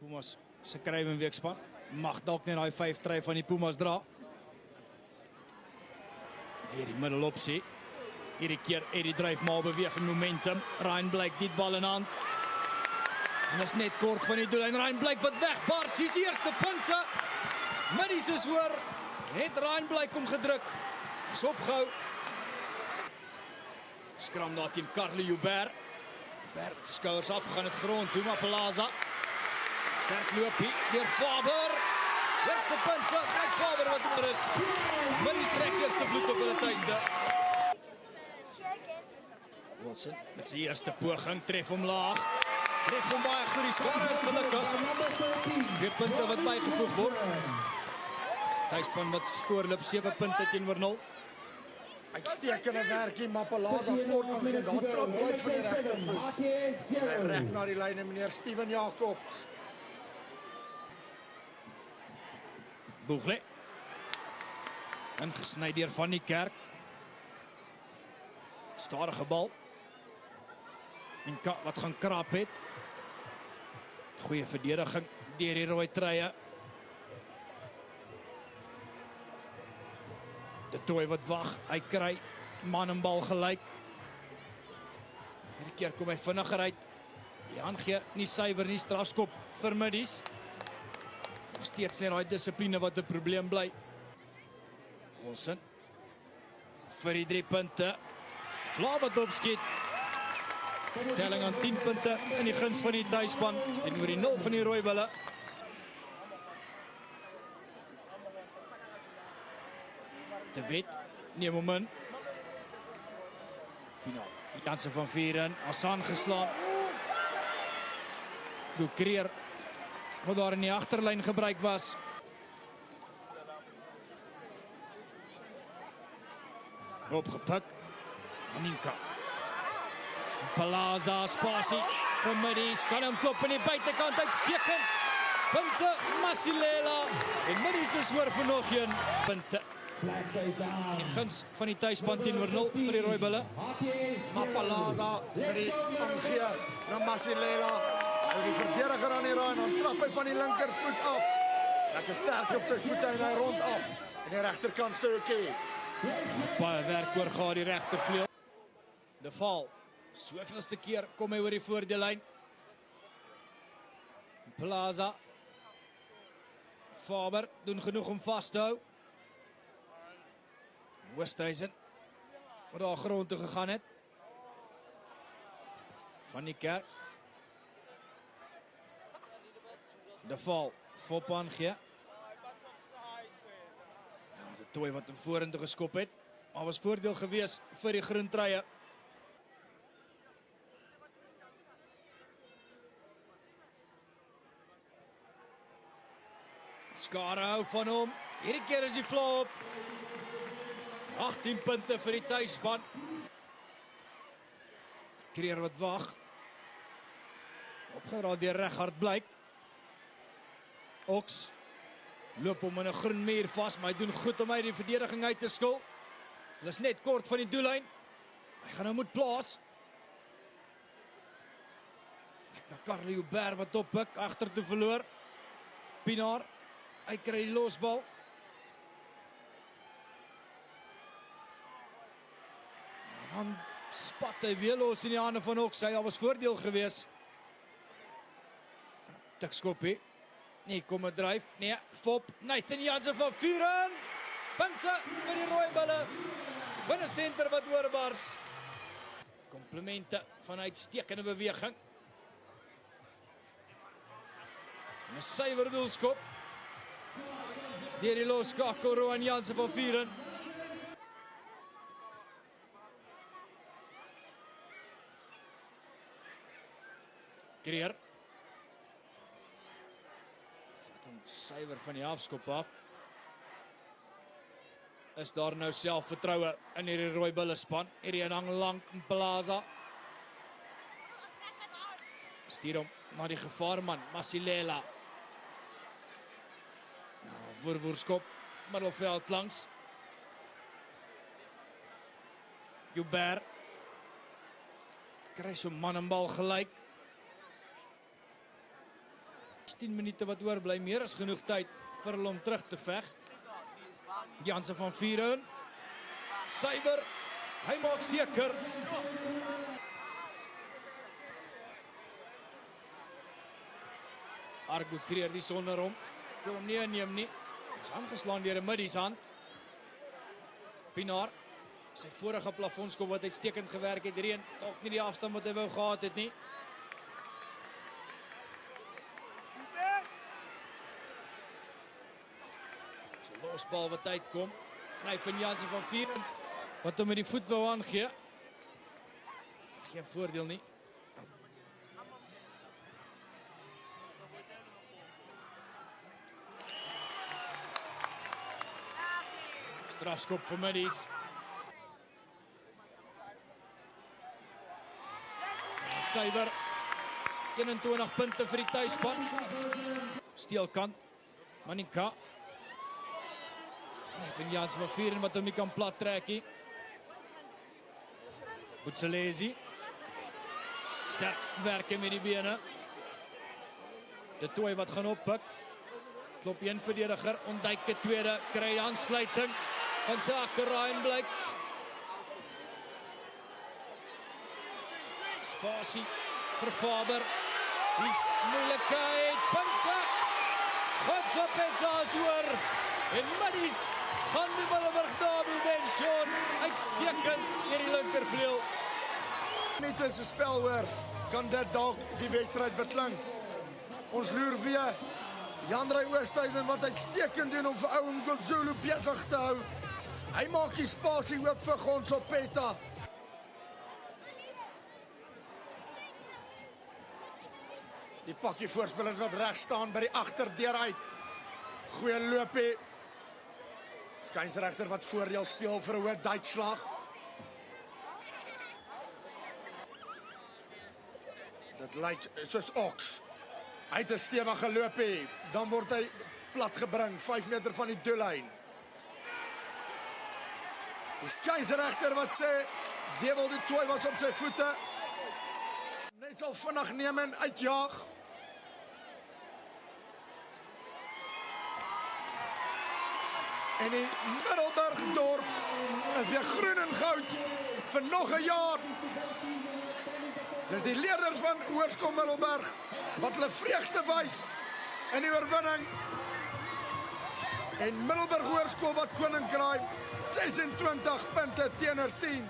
Pumas se Kruivenweekspan mag dalk net daai 5 try van die Pumas dra. Weer die middelopsie. Hierdie keer Eddie dryf maar beweging, momentum. Ryan Blake die bal in hand. En is net kort van die doel en Ryan Blake wat wegbars. Hier is die eerste punte. Middies is hoor. Het Ryan Blake om gedruk. Is opgehou. Skram daar teen Carly Joubert. Joubert het sy skouers afgegaan het grond toe, maar Palaza. Sterk loopie deur Faber. Eerste punte, Blake Faber wat oor is. Middies trek eerste bloed op hulle tuiste. Wilson met sy eerste poging, tref hom laag. Tref hom baie goed, die skare is gelukkig. 2 punte wat bygevoeg word. Tuispan wat voorloop 7 punte teenoor 0. Uitstekende werkie, maar Palaza kort aangeen. Daar trap Blake van die regtervoet. Hy rek na die lyn, meneer Steven Jacobs. Boegle. Ingesny deur Van die Kerk. Stadige bal. En wat gaan krap het. Goeie verdediging deur die rooi truie. De Tooi wat wag, hy kry man en bal gelyk. Hierdie keer kom hy vinniger uit. Jan gee nie suiwer nie, strafskop vir Middies. Nog steeds net daai dissipline wat 'n probleem bly. Wilson vir die 3 punte. Vla wat opskiet. Telling aan 10 punte in die guns van die tuisspan teenoor die 0 van die rooi bulle. De Wit neem hom in. Pinaar, die danse van Vieren, Hassan geslaan. Doe Creer, wat daar in die agterlyn gebruik was. Opgepik, Aninka. Palaza, spasie vir Middies, kan hom klop in die buitekant, uitstekend. Punte, Masilela, en Middies is oor vir nog een punte. Die guns van die tuisspan teenoor 0 vir die rooi bulle. Maar Palaza met die aangee na Masilela. Hy die verdediger aan die raai en dan trap hy van die linkervoet af. Lekker sterk op sy voete en hy rond af. En die regterkant Stokie. Baie werk oor gehad die regtervleuel. De Val, soveelste keer kom hy oor die voordeellyn. Palaza. Faber doen genoeg om vas te hou. Westhuizen, wat daar grond toe gegaan het. Van die Kerk. De Val, Fop aangee. Ja, de Tooi wat hem vorentoe geskop het. Maar was voordeel gewees vir die groen truie. Skare hou van hom. Hierdie keer is die vla op. 18 punte vir die tuisspan. Creer wat wag. Opgeraak deur Regard Blyk. Oks loop hom in 'n groen muur vas, maar hy doen goed om uit die verdediging uit te skil. Hulle is net kort van die doellyn. Hy gaan nou moet plaas. Kyk na Carly Joubert wat oppik, agtertoe verloor. Pinaar, hy kry die losbal. Dan spat hy weer los in die hande van Oks. Hy was voordeel gewees. Tikskoppie. Nee, kom 'n dryf. Nee, Fop. Nathan Jansen van Vuren. Punte vir die rooi bulle. Binne senter wat oorbars. Komplimente van uitstekende beweging. En 'n suiwer doelskop. Deur die loskakel Rowan Jansen van Vuren. Creer. Vat hom suiwer van die afskop af. Is daar nou selfvertroue in hierdie rooi bulle span. Hierdie hang lank in Palaza. Stuur hom na die gevaarman, Masilela. Nou, voorskop, middelveld langs. Joubert. Kry so man en bal gelyk. 10 minute wat oorbly, meer as genoeg tyd vir hulle om terug te veg. Jansen van Vuren. Suiwer. Hy maak seker. Argo kreer die sonder hom. Kon hom nie inneem nie. Is aangeslaan deur 'n middies hand. Pinaar. Sy vorige plafondskop wat uitstekend gewerk het, Reen dalk nie die afstand wat hy wou gehad het nie. So losbal wat uitkom. Hy van Jansen van Vuren wat hom met die voet wou aangee. Geen voordeel nie. Strafskop vir middies. Suiwer. 21 punte vir die tuisspan. Steelkant. Maninka. Van Jansen van Vuren wat hom nie kan plat trek nie. Buthelezi. Sterk werk met die bene. De Tooi wat gaan oppik. Klop een verdediger, ontduik die tweede, kry aansluiting van Sake Ryan. Spasie vir Faber. Dis moeilikheid. Punte. Godse is oor. En middies gaan die Middelburg Derby wen, Sean. Uitstekend deur die linkervleuel. Net as 'n spel hoor, kan dit dalk die wedstryd beklink. Ons loer weer Jandrey Oosthuizen wat uitstekend doen om vir ou Mngozulu besig te hou. Hy maak die spasie oop vir Gonzo Peta. Die pakkie voorspelers wat reg staan by die agterdeur uit. Goeie loopie. Skynsregter wat voordeel speel vir 'n hoë Duitslag. Dit lyk soos Ox. Hy het 'n stewige loopie. Dan word hy plat gebring 5 meter van die doellyn. Die skynsregter wat sê Devil du Toit was op sy voete. Net sal vinnig neem en uitjaag. En die Middelburg dorp is weer groen en goud vir nog 'n jaar. Dis die leerders van Hoërskool Middelburg wat hulle vreugde wys in die oorwinning. En Middelburg Hoërskool wat koning kraai 26 punte teenoor 10.